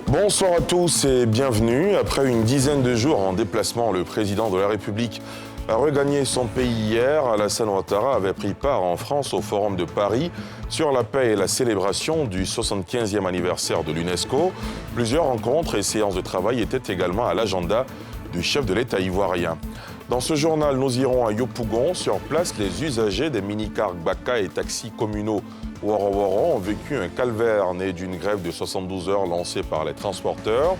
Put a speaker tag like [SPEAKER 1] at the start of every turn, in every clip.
[SPEAKER 1] Bonsoir à tous et bienvenue. Après une dizaine de jours en déplacement, le président de la République a regagné son pays hier. Alassane Ouattara avait pris part en France au Forum de Paris sur la paix et la célébration du 75e anniversaire de l'UNESCO. Plusieurs rencontres et séances de travail étaient également à l'agenda du chef de l'État ivoirien. Dans ce journal, nous irons à Yopougon. Sur place, les usagers des mini-cars Baka et taxis communaux Woro ont vécu un calvaire né d'une grève de 72 heures lancée par les transporteurs.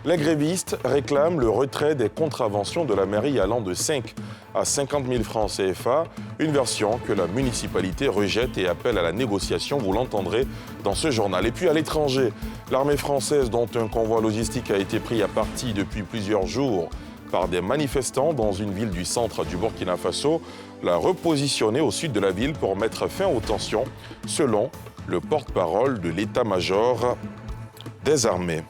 [SPEAKER 1] Les grévistes réclament le retrait des contraventions de la mairie allant de 5 à 50 000 francs CFA, une version que la municipalité rejette et appelle à la négociation, vous l'entendrez dans ce journal. Et puis à l'étranger, l'armée française dont un convoi logistique a été pris à partie depuis plusieurs jours par des manifestants dans une ville du centre du Burkina Faso, l'a repositionné au sud de la ville pour mettre fin aux tensions, selon le porte-parole de l'état-major des armées.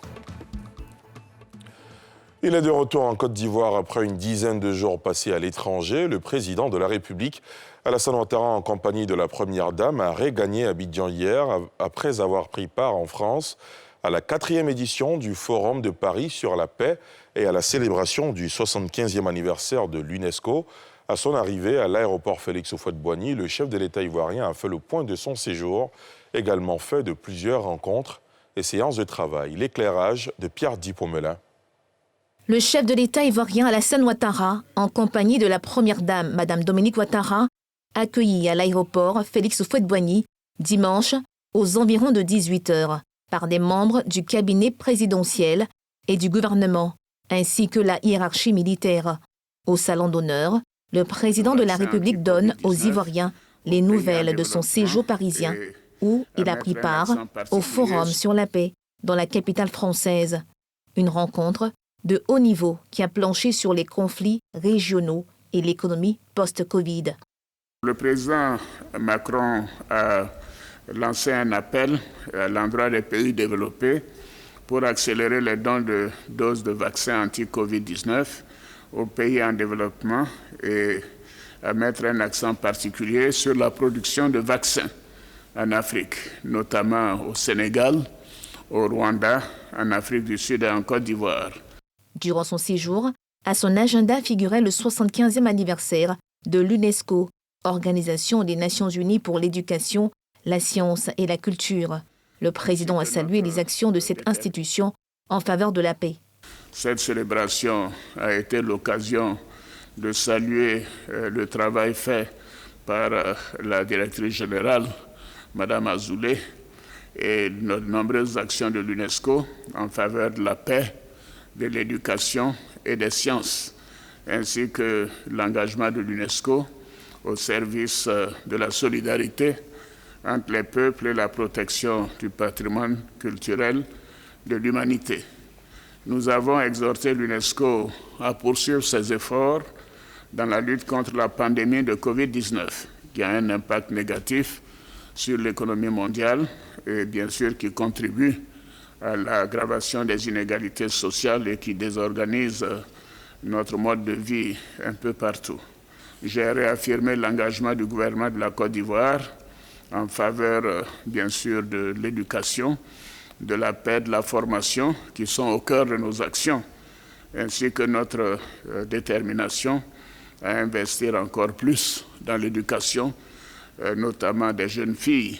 [SPEAKER 1] Il est de retour en Côte d'Ivoire après une dizaine de jours passés à l'étranger. Le président de la République, Alassane Ouattara, en compagnie de la Première Dame, a regagné Abidjan hier après avoir pris part en France à la 4e édition du Forum de Paris sur la paix et à la célébration du 75e anniversaire de l'UNESCO. À son arrivée à l'aéroport Félix Houphouët-Boigny, le chef de l'État ivoirien a fait le point de son séjour, également fait de plusieurs rencontres et séances de travail. L'éclairage de Pierre Dipomelin.
[SPEAKER 2] Le chef de l'État ivoirien Alassane Ouattara, en compagnie de la Première Dame, Madame Dominique Ouattara, accueilli à l'aéroport Félix Houphouët-Boigny, dimanche, aux environs de 18 heures, par des membres du cabinet présidentiel et du gouvernement, ainsi que la hiérarchie militaire. Au salon d'honneur, le président de la République donne aux Ivoiriens les nouvelles de son séjour parisien, où il a pris part au Forum sur la paix dans la capitale française. Une rencontre de haut niveau qui a planché sur les conflits régionaux et l'économie post-Covid.
[SPEAKER 3] Le président Macron a lancé un appel à l'endroit des pays développés pour accélérer les dons de doses de vaccins anti-Covid-19 aux pays en développement et à mettre un accent particulier sur la production de vaccins en Afrique, notamment au Sénégal, au Rwanda, en Afrique du Sud et en Côte d'Ivoire.
[SPEAKER 2] Durant son séjour, à son agenda figurait le 75e anniversaire de l'UNESCO, Organisation des Nations Unies pour l'éducation, la science et la culture. Le président a salué les actions de cette institution en faveur de la paix.
[SPEAKER 3] Cette célébration a été l'occasion de saluer le travail fait par la directrice générale, Madame Azoulay, et de nombreuses actions de l'UNESCO en faveur de la paix, de l'éducation et des sciences, ainsi que l'engagement de l'UNESCO au service de la solidarité entre les peuples et la protection du patrimoine culturel de l'humanité. Nous avons exhorté l'UNESCO à poursuivre ses efforts dans la lutte contre la pandémie de Covid-19, qui a un impact négatif sur l'économie mondiale et bien sûr qui contribue à l'aggravation des inégalités sociales et qui désorganise notre mode de vie un peu partout. J'ai réaffirmé l'engagement du gouvernement de la Côte d'Ivoire en faveur, bien sûr, de l'éducation, de la paix, de la formation, qui sont au cœur de nos actions, ainsi que notre détermination à investir encore plus dans l'éducation, notamment des jeunes filles.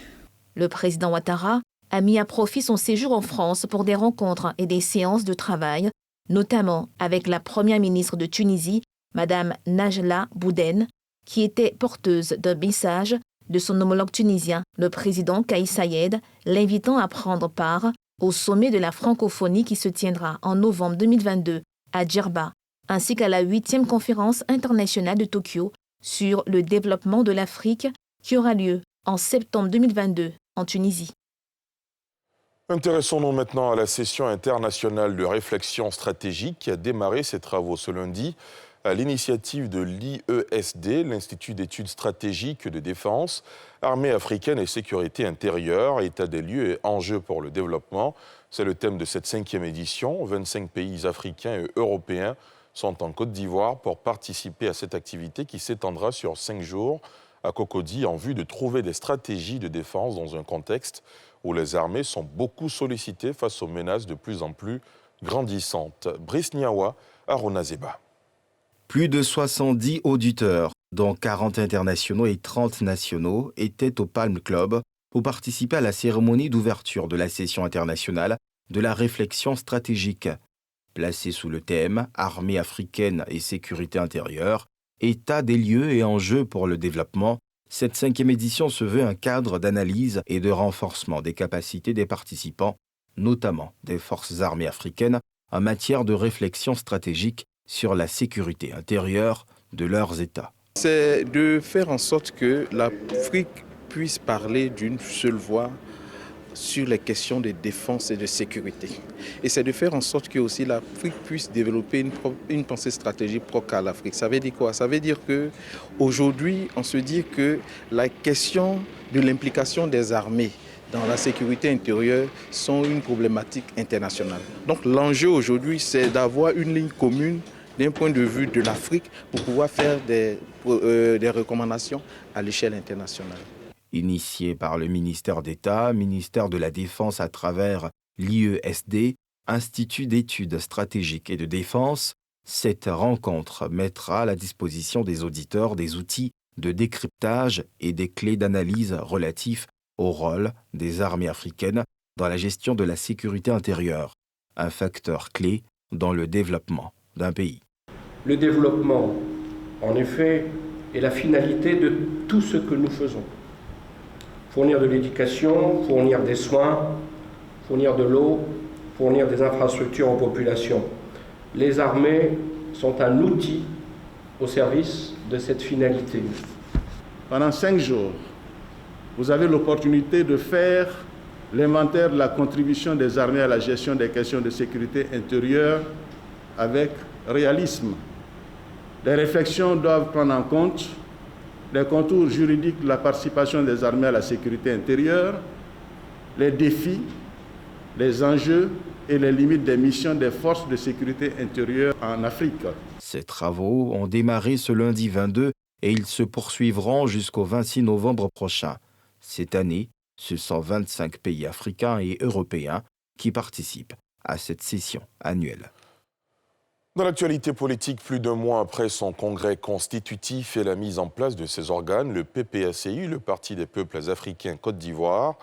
[SPEAKER 2] Le président Ouattara a mis à profit son séjour en France pour des rencontres et des séances de travail, notamment avec la première ministre de Tunisie, Madame Najla Bouden, qui était porteuse d'un message de son homologue tunisien, le président Kais Saied, l'invitant à prendre part au sommet de la francophonie qui se tiendra en novembre 2022 à Djerba, ainsi qu'à la 8e conférence internationale de Tokyo sur le développement de l'Afrique qui aura lieu en septembre 2022 en Tunisie.
[SPEAKER 1] Intéressons-nous maintenant à la session internationale de réflexion stratégique qui a démarré ses travaux ce lundi à l'initiative de l'IESD, l'Institut d'études stratégiques de défense, armée africaine et sécurité intérieure, état des lieux et enjeux pour le développement. C'est le thème de cette 5e édition. 25 pays africains et européens sont en Côte d'Ivoire pour participer à cette activité qui s'étendra sur 5 jours à Cocody en vue de trouver des stratégies de défense dans un contexte où les armées sont beaucoup sollicitées face aux menaces de plus en plus grandissantes. Brice Niawa, Arona Zeba.
[SPEAKER 4] Plus de 70 auditeurs, dont 40 internationaux et 30 nationaux, étaient au Palm Club pour participer à la cérémonie d'ouverture de la session internationale de la réflexion stratégique. Placée sous le thème « Armée africaine et sécurité intérieure », état des lieux et enjeux pour le développement, cette 5e édition se veut un cadre d'analyse et de renforcement des capacités des participants, notamment des forces armées africaines, en matière de réflexion stratégique sur la sécurité intérieure de leurs États.
[SPEAKER 5] C'est de faire en sorte que l'Afrique puisse parler d'une seule voix sur les questions de défense et de sécurité. Et c'est de faire en sorte que aussi l'Afrique puisse développer une pensée stratégique propre à l'Afrique. Ça veut dire quoi? Ça veut dire qu'aujourd'hui, on se dit que la question de l'implication des armées dans la sécurité intérieure sont une problématique internationale. Donc l'enjeu aujourd'hui, c'est d'avoir une ligne commune d'un point de vue de l'Afrique pour pouvoir faire des recommandations à l'échelle internationale.
[SPEAKER 4] Initiée par le ministère d'État, ministère de la Défense à travers l'IESD, Institut d'études stratégiques et de défense, cette rencontre mettra à la disposition des auditeurs des outils de décryptage et des clés d'analyse relatifs au rôle des armées africaines dans la gestion de la sécurité intérieure, un facteur clé dans le développement d'un pays.
[SPEAKER 6] Le développement, en effet, est la finalité de tout ce que nous faisons. Fournir de l'éducation, fournir des soins, fournir de l'eau, fournir des infrastructures aux populations. Les armées sont un outil au service de cette finalité.
[SPEAKER 3] Pendant 5 jours, vous avez l'opportunité de faire l'inventaire de la contribution des armées à la gestion des questions de sécurité intérieure avec réalisme. Les réflexions doivent prendre en compte les contours juridiques de la participation des armées à la sécurité intérieure, les défis, les enjeux et les limites des missions des forces de sécurité intérieure en Afrique.
[SPEAKER 4] Ces travaux ont démarré ce lundi 22 et ils se poursuivront jusqu'au 26 novembre prochain. Cette année, ce sont 25 pays africains et européens qui participent à cette session annuelle.
[SPEAKER 1] Dans l'actualité politique, plus d'un mois après son congrès constitutif et la mise en place de ses organes, le PPACI, le Parti des peuples africains Côte d'Ivoire,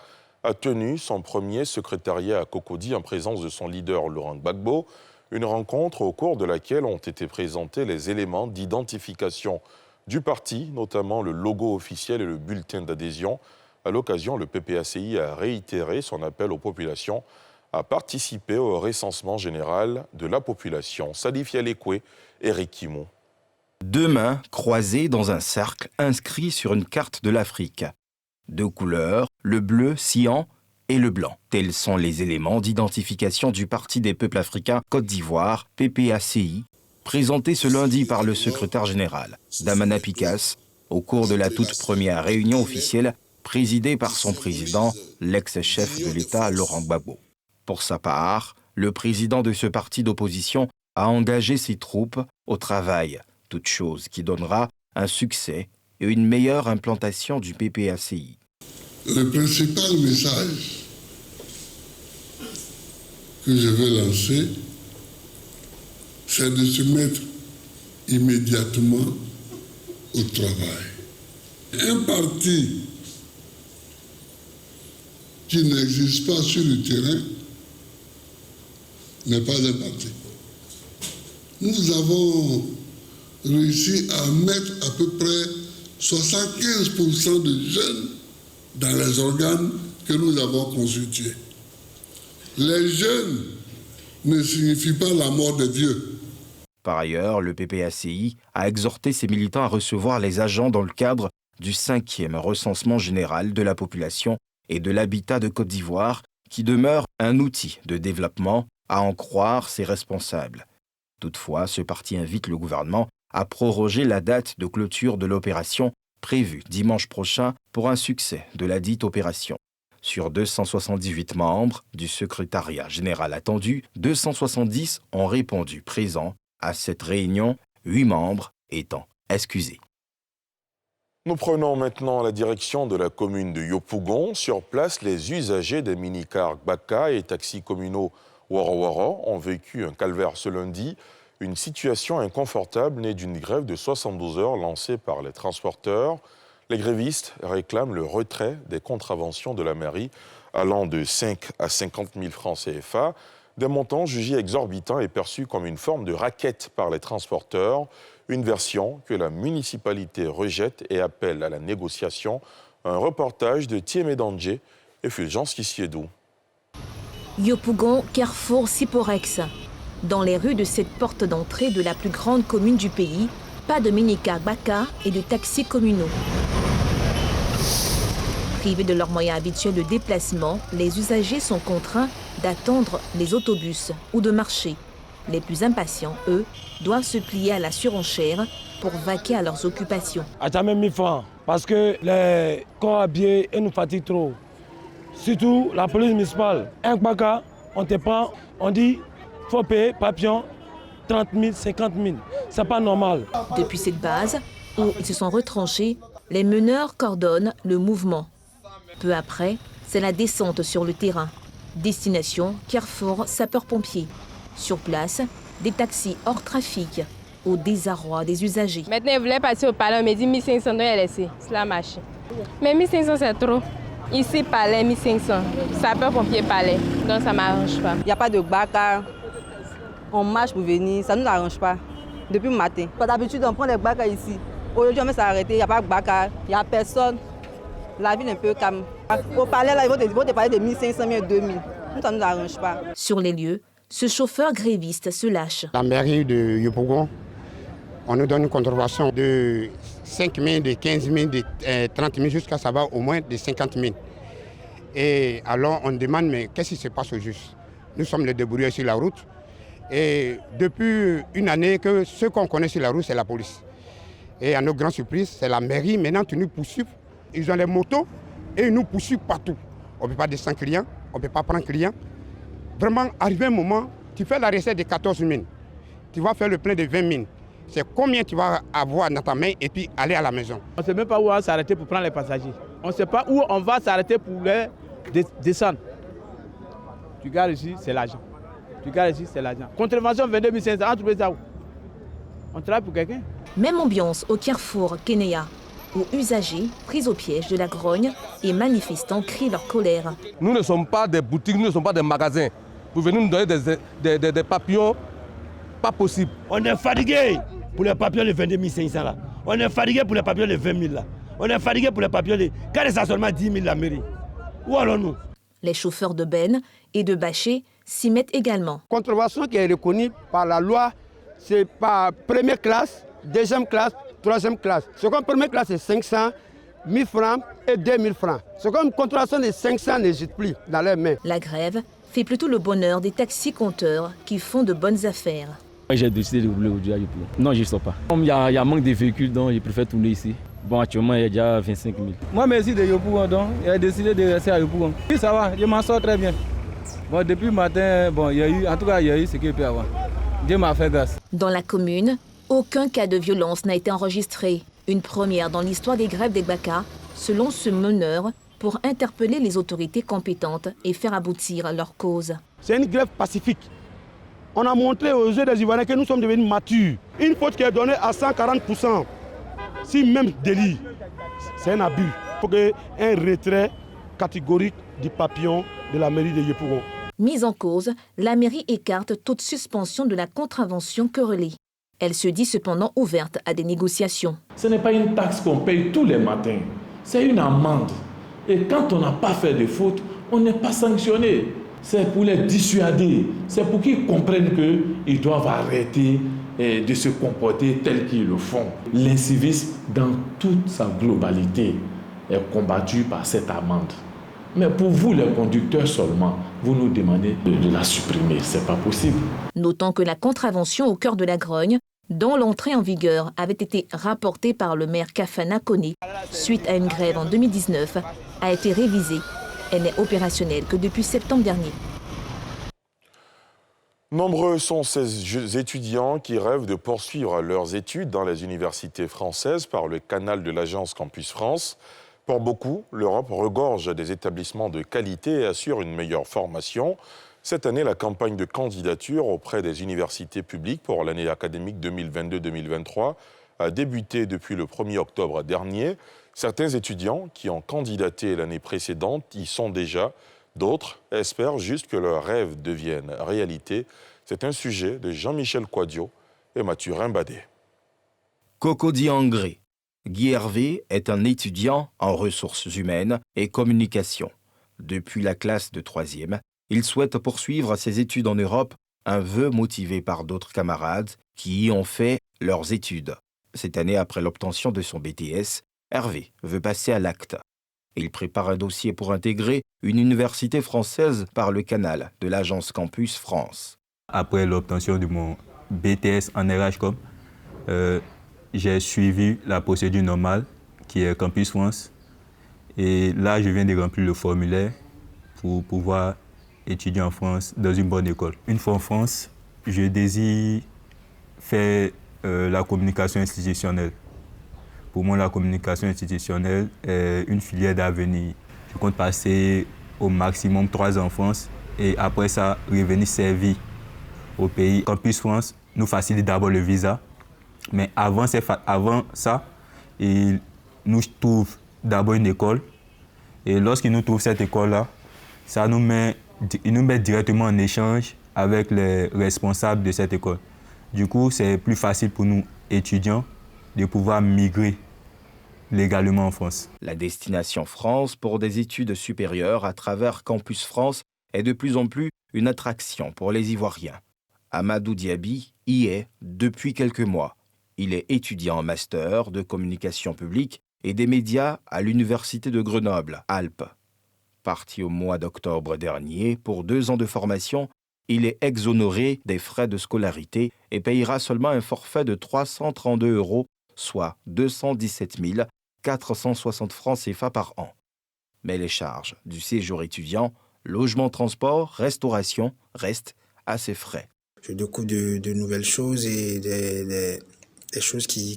[SPEAKER 1] a tenu son premier secrétariat à Cocody en présence de son leader Laurent Gbagbo, une rencontre au cours de laquelle ont été présentés les éléments d'identification du parti, notamment le logo officiel et le bulletin d'adhésion. À l'occasion, le PPACI a réitéré son appel aux populations à participer au recensement général de la population. Salif Yalekwe, Eric Kimon.
[SPEAKER 4] 2 mains croisées dans un cercle inscrit sur une carte de l'Afrique. 2 couleurs, le bleu cyan et le blanc. Tels sont les éléments d'identification du Parti des peuples africains Côte d'Ivoire, PPACI, présenté ce lundi par le secrétaire général, Damana Picasse, au cours de la toute première réunion officielle présidée par son président, l'ex-chef de l'État Laurent Gbagbo. Pour sa part, le président de ce parti d'opposition a engagé ses troupes au travail, toute chose qui donnera un succès et une meilleure implantation du PPACI.
[SPEAKER 7] Le principal message que je veux lancer, c'est de se mettre immédiatement au travail. Un parti qui n'existe pas sur le terrain n'est pas un parti. Nous avons réussi à mettre à peu près 75% de jeunes dans les organes que nous avons constitués. Les jeunes ne signifient pas la mort des vieux.
[SPEAKER 4] Par ailleurs, le PPACI a exhorté ses militants à recevoir les agents dans le cadre du 5e recensement général de la population et de l'habitat de Côte d'Ivoire, qui demeure un outil de développement, à en croire ses responsables. Toutefois, ce parti invite le gouvernement à proroger la date de clôture de l'opération prévue dimanche prochain pour un succès de la dite opération. Sur 278 membres du secrétariat général attendu, 270 ont répondu présents à cette réunion, 8 membres étant excusés.
[SPEAKER 1] Nous prenons maintenant la direction de la commune de Yopougon. Sur place, les usagers des mini-cars Gbaka et taxis communaux Wara ont vécu un calvaire ce lundi. Une situation inconfortable née d'une grève de 72 heures lancée par les transporteurs. Les grévistes réclament le retrait des contraventions de la mairie allant de 5 à 50 000 francs CFA. Des montants jugés exorbitants et perçus comme une forme de racket par les transporteurs. Une version que la municipalité rejette et appelle à la négociation. Un reportage de Thiemé Dandje et Fulgence Kissiedou.
[SPEAKER 2] Yopougon, Carrefour, Siporex. Dans les rues de cette porte d'entrée de la plus grande commune du pays, pas de mini-cars Gbaka et de taxis communaux. Privés de leurs moyens habituels de déplacement, les usagers sont contraints d'attendre les autobus ou de marcher. Les plus impatients, eux, doivent se plier à la surenchère pour vaquer à leurs occupations.
[SPEAKER 8] À jamais 1000 francs, parce que les corps habillés nous fatiguent trop. Surtout la police municipale. Un Gbaka, on te prend, on dit faut payer papillon 30 000, 50 000. C'est pas normal.
[SPEAKER 2] Depuis cette base, où ils se sont retranchés, les meneurs coordonnent le mouvement. Peu après, c'est la descente sur le terrain. Destination, Carrefour, sapeurs-pompiers. Sur place, des taxis hors trafic, au désarroi des usagers.
[SPEAKER 9] Maintenant, ils voulaient passer au palais, on m'a dit 1500, on a laissé. Cela marche. Mais 1500, c'est trop. Ici, palais, 1500. Sapeurs-pompiers, palais. Donc, ça ne m'arrange pas.
[SPEAKER 10] Il n'y a pas de Gbaka. On marche pour venir, ça ne nous arrange pas. Depuis le matin. D'habitude, on prend les Gbaka ici. Aujourd'hui, on va s'arrêter, il n'y a pas de Gbaka, il n'y a personne. La ville est un peu calme. Au palais, là, ils vont te parler de 1500, 2000. Nous, ça ne nous arrange pas.
[SPEAKER 2] Sur les lieux, ce chauffeur gréviste se lâche.
[SPEAKER 11] La mairie de Yopougon, on nous donne une contravention de 5 000, de 15 000, de 30 000, jusqu'à ça va au moins de 50 000. Et alors on demande, mais qu'est-ce qui se passe au juste? Nous sommes les débrouillés sur la route. Et depuis une année, que ceux qu'on connaît sur la route, c'est la police. Et à notre grande surprise, c'est la mairie maintenant qui nous poursuit. Ils ont les motos et ils nous poursuivent partout. On ne peut pas descendre client, on ne peut pas prendre client. Vraiment, arrivé un moment, tu fais la recette de 14 000. Tu vas faire le plein de 20 000. C'est combien tu vas avoir dans ta main et puis aller à la maison.
[SPEAKER 8] On ne sait même pas où on va s'arrêter pour prendre les passagers. On ne sait pas où on va s'arrêter pour les descendre. Tu gares ici, c'est l'argent. Tu gares ici, c'est l'argent. Contravention 22 500, on trouve ça où? On travaille pour quelqu'un.
[SPEAKER 2] Même ambiance au Carrefour Kenya, où usagers, pris au piège de la grogne et manifestants crient leur colère.
[SPEAKER 12] Nous ne sommes pas des boutiques, nous ne sommes pas des magasins. Vous venez nous donner des papillons, pas possible.
[SPEAKER 8] On est fatigué pour les papillons de 22 500 là. On est fatigué pour les papillons de 20 000 là. On est fatigué pour les papillons de... Car ça seulement 10 000 la mairie. Où allons-nous?
[SPEAKER 2] Les chauffeurs de bennes et de bâchers s'y mettent également.
[SPEAKER 8] Contravention qui est reconnue par la loi, c'est par première classe, deuxième classe, troisième classe. Ce comme première classe, c'est 500, 1000 francs et 2000 francs. Ce comme contravention de 500 n'hésite plus dans leurs mains.
[SPEAKER 2] La grève fait plutôt le bonheur des taxis-compteurs qui font de bonnes affaires.
[SPEAKER 13] J'ai décidé de rouler aujourd'hui à Yopougon. Non, je ne sors pas. Comme il y a manque de véhicules, donc je préfère tourner ici. Bon, actuellement, il y a déjà 25 000. Moi, merci de Yopougon, donc j'ai décidé de rester à Yopougon. Oui, ça va, je m'en sors très bien. Bon, depuis le matin, bon, il y a eu ce qu'il peut y avoir. Dieu m'a fait grâce.
[SPEAKER 2] Dans la commune, aucun cas de violence n'a été enregistré. Une première dans l'histoire des grèves des Gbaka, selon ce meneur, pour interpeller les autorités compétentes et faire aboutir leur cause.
[SPEAKER 8] C'est une grève pacifique. On a montré aux yeux des Ivoiriens que nous sommes devenus matures. Une faute qui est donnée à 140%, si même délit, c'est un abus. Il faut un retrait catégorique du papillon de la mairie de Yopougon.
[SPEAKER 2] Mise en cause, la mairie écarte toute suspension de la contravention querellée. Elle se dit cependant ouverte à des négociations.
[SPEAKER 14] Ce n'est pas une taxe qu'on paye tous les matins, c'est une amende. Et quand on n'a pas fait de faute, on n'est pas sanctionné. C'est pour les dissuader, c'est pour qu'ils comprennent qu'ils doivent arrêter de se comporter tel qu'ils le font. L'incivisme, dans toute sa globalité, est combattu par cette amende. Mais pour vous, les conducteurs seulement, vous nous demandez de la supprimer. Ce n'est pas possible.
[SPEAKER 2] Notons que la contravention au cœur de la grogne, dont l'entrée en vigueur avait été rapportée par le maire Kafana Koné suite à une grève en 2019, a été révisée. Elle n'est opérationnelle que depuis septembre dernier.
[SPEAKER 1] Nombreux sont ces étudiants qui rêvent de poursuivre leurs études dans les universités françaises par le canal de l'agence Campus France. Pour beaucoup, l'Europe regorge des établissements de qualité et assure une meilleure formation. Cette année, la campagne de candidature auprès des universités publiques pour l'année académique 2022-2023 a débuté depuis le 1er octobre dernier. Certains étudiants qui ont candidaté l'année précédente y sont déjà. D'autres espèrent juste que leurs rêves deviennent réalité. C'est un sujet de Jean-Michel Quadio et Mathieu Rimbadé.
[SPEAKER 4] Coco Diangré. Guy Hervé est un étudiant en ressources humaines et communication. Depuis la classe de 3e, il souhaite poursuivre ses études en Europe, un vœu motivé par d'autres camarades qui y ont fait leurs études. Cette année, après l'obtention de son BTS, Hervé veut passer à l'acte. Il prépare un dossier pour intégrer une université française par le canal de l'agence Campus France.
[SPEAKER 15] Après l'obtention de mon BTS en RH-Com, j'ai suivi la procédure normale qui est Campus France. Et là, je viens de remplir le formulaire pour pouvoir étudier en France dans une bonne école. Une fois en France, je désire faire la communication institutionnelle. Pour moi, la communication institutionnelle est une filière d'avenir. Je compte passer au maximum 3 ans en France et après ça, revenir servir au pays. Campus France nous facilite d'abord le visa, mais avant ça, il nous trouve d'abord une école. Et lorsqu'il nous trouve cette école-là, il nous met directement en échange avec les responsables de cette école. Du coup, c'est plus facile pour nous, étudiants, de pouvoir migrer légalement en France.
[SPEAKER 4] La destination France pour des études supérieures à travers Campus France est de plus en plus une attraction pour les Ivoiriens. Amadou Diaby y est depuis quelques mois. Il est étudiant en master de communication publique et des médias à l'Université de Grenoble, Alpes. Parti au mois d'octobre dernier pour 2 ans de formation, il est exonéré des frais de scolarité et payera seulement un forfait de 332 €, soit 217 460 francs CFA par an. Mais les charges du séjour étudiant, logement, transport, restauration restent à ses frais.
[SPEAKER 16] Je découvre de nouvelles choses et des choses qui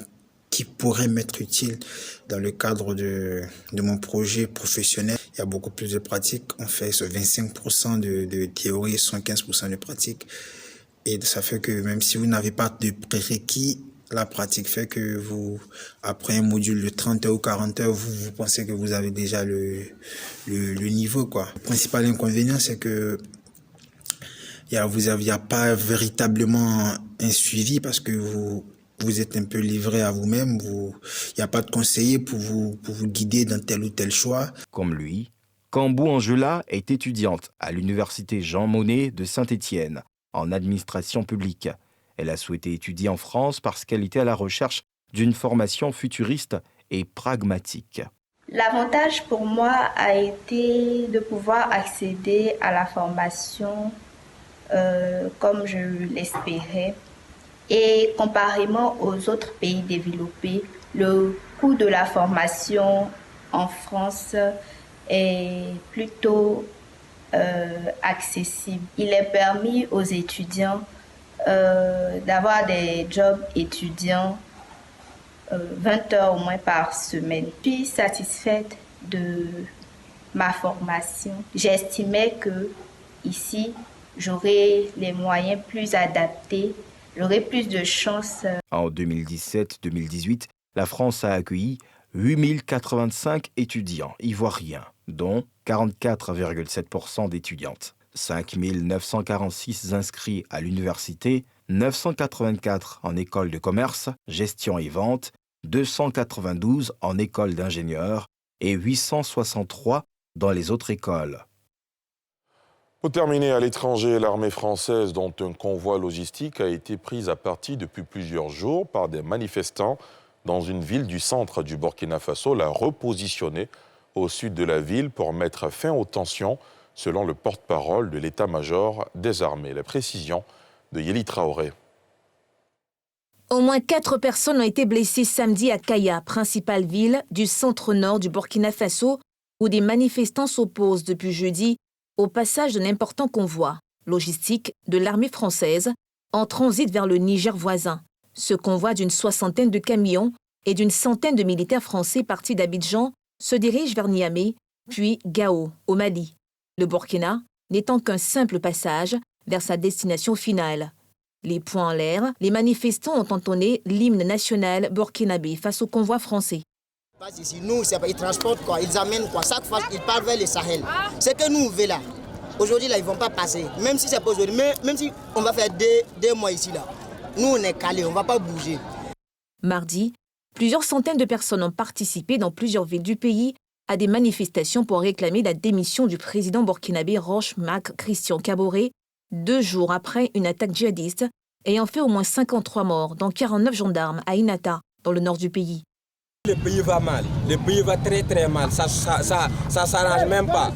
[SPEAKER 16] pourraient m'être utiles dans le cadre de mon projet professionnel. Il y a beaucoup plus de pratique. On fait 25% de théorie et 115% de pratique. Et ça fait que même si vous n'avez pas de prérequis, la pratique fait que vous, après un module de 30 heures ou 40 heures, vous pensez que vous avez déjà le niveau, quoi. Le principal inconvénient, c'est que il n'y a pas véritablement un suivi parce que vous êtes un peu livré à vous-même. Il n'y a pas de conseiller pour vous guider dans tel ou tel choix.
[SPEAKER 4] Comme lui, Kambou Angela est étudiante à l'université Jean Monnet de Saint-Étienne en administration publique. Elle a souhaité étudier en France parce qu'elle était à la recherche d'une formation futuriste et pragmatique.
[SPEAKER 17] L'avantage pour moi a été de pouvoir accéder à la formation comme je l'espérais. Et comparément aux autres pays développés, le coût de la formation en France est plutôt accessible. Il est permis aux étudiants d'avoir des jobs étudiants 20 heures au moins par semaine. Je suis satisfaite de ma formation. J'estimais que ici, j'aurais les moyens plus adaptés, j'aurais plus de chances.
[SPEAKER 4] En 2017-2018, la France a accueilli 8085 étudiants ivoiriens, dont 44,7% d'étudiantes. 5 946 inscrits à l'université, 984 en école de commerce, gestion et vente, 292 en école d'ingénieur et 863 dans les autres écoles.
[SPEAKER 1] Pour terminer, à l'étranger, l'armée française, dont un convoi logistique a été pris à partie depuis plusieurs jours par des manifestants dans une ville du centre du Burkina Faso, l'a repositionné au sud de la ville pour mettre fin aux tensions, selon le porte-parole de l'état-major des armées. La précision de Yeli Traoré.
[SPEAKER 2] Au moins 4 personnes ont été blessées samedi à Kaya, principale ville du centre-nord du Burkina Faso, où des manifestants s'opposent depuis jeudi au passage d'un important convoi. logistique de l'armée française en transit vers le Niger voisin. Ce convoi d'une 60aine de camions et d'une centaine de militaires français partis d'Abidjan se dirige vers Niamey, puis Gao, au Mali. Le Burkina n'étant qu'un simple passage vers sa destination finale. Les poings en l'air, les manifestants ont entonné l'hymne national burkinabé face au convoi français.
[SPEAKER 18] Ici, nous, ils transportent quoi, ils amènent quoi, chaque fois ils partent vers le Sahel. C'est que nous, on veut là. Aujourd'hui, là, ils ne vont pas passer, même si c'est pas aujourd'hui, même si on va faire deux mois ici, là. Nous, on est calés, on ne va pas bouger.
[SPEAKER 2] Mardi, plusieurs centaines de personnes ont participé dans plusieurs villes du pays à des manifestations pour réclamer la démission du président burkinabé Roch Marc Christian Kaboré, 2 jours après une attaque djihadiste ayant fait au moins 53 morts, dont 49 gendarmes à Inata, dans le nord du pays.
[SPEAKER 19] Le pays va mal, le pays va très très mal, ça s'arrange même pas.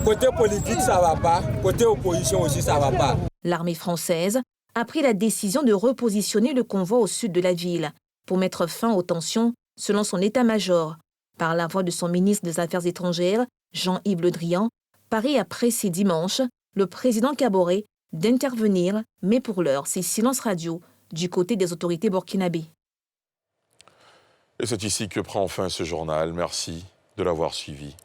[SPEAKER 19] Côté politique, ça va pas, côté opposition aussi, ça va pas.
[SPEAKER 2] L'armée française a pris la décision de repositionner le convoi au sud de la ville pour mettre fin aux tensions, selon son état-major. Par la voix de son ministre des Affaires étrangères, Jean-Yves Le Drian, Paris a pressé dimanche le président Kaboré d'intervenir, mais pour l'heure, c'est silence radio du côté des autorités burkinabées.
[SPEAKER 1] Et c'est ici que prend fin ce journal. Merci de l'avoir suivi.